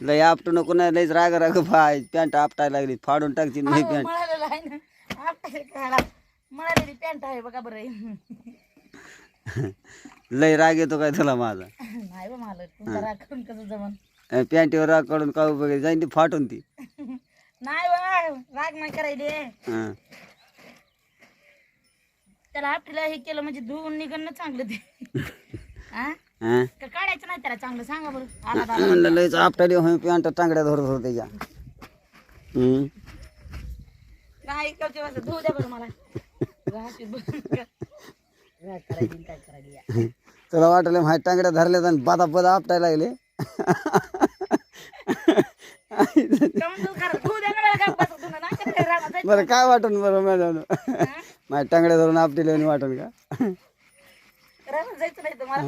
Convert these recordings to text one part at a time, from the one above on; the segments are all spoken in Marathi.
लय आपटू नको ना लयच राग राग भाई पॅन्ट आपटायला लागली फाडून टाकची नाही पॅन्ट मळालेलं आहे ना आपल्या काळात मळालेली पॅन्ट आहे बघा बरं लय राग येतो काय तुला माझा नाही बा मला तुमचा राग करून कसं जमन पॅन्टीवर राग काढून का बघ जाईन ती फाटून ती नाही बा राग नाही करायले हा त्याला आपल्याला हे केलं म्हणजे धुवून निघणं चांगलं ते हा हा का काढायचं नाही त्याला चांगलं सांगा बरं आला म्हणलं लयच आपटायला होय पॅन्ट टांगड्या धरत होते त्याच्या नाही कवचे वाजता धुऊ द्या बरं मला राग करायची काय करायली तुला वाटलं माझ्या टांगड्या धरल्यात आणि बादा बदा आपटायला लागले बरं काय वाटून बरं मॅडम माझ्या टांगड्या धरून आपटेल वाटून का रानात जायचं नाही तर मला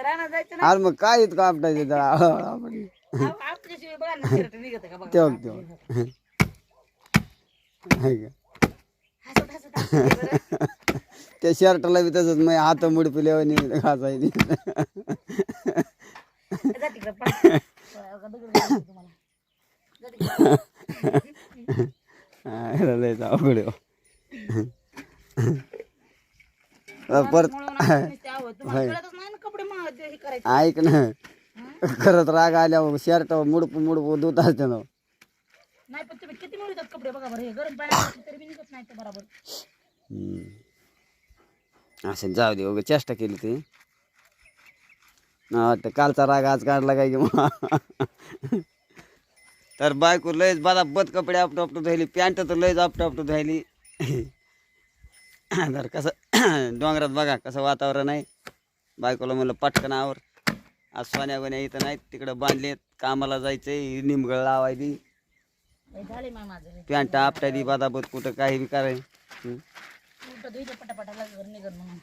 रानात जायचं अरे मग काय इतकं आपटायचं नाही आपल्याशिवाय बघा ना शर्ट निघत का बघा तेव्हा तेव्हा आहे का हसत हसत हसत बरं त्या शर्टला बी तसंच मग हात मुडपिल्यावर घासायची जा तिकडं पळा. दगड घालतो तुम्हाला जा तिकडं. लयच अवघड आहे. परत तुम्हाला कळतच नाही ना कपडे हे करायचे ऐक ना खरंच राग आल्यावर शर्ट मुडपू मुडपू धुत असते ना नाही पण तुम्ही किती मिळतात कपडे बघा बरं हे गरम पाण्यात तरी बी निघत नाही ते बरोबर असं जाऊ दे उगा चेष्टा केली ती वाटतं कालचा राग आज काढला काय की तर बायको लयच बद कपडे आपटू आपटू धुयली पॅन्ट तर लयच आपटू आपटू धुयली तर कसं डोंगरात बघा कसं वातावरण आहे बायकोला म्हणलं पटकन आवर आज सोन्या गोण्या इथं नाहीत तिकडं बांधलेत कामाला जायचंय निमगळ लावायली झाले माझं पॅन्ट आपटायली बादाबद कुठं काही बी करायला उलट धुईचं पटापटाला घर निघत म्हणून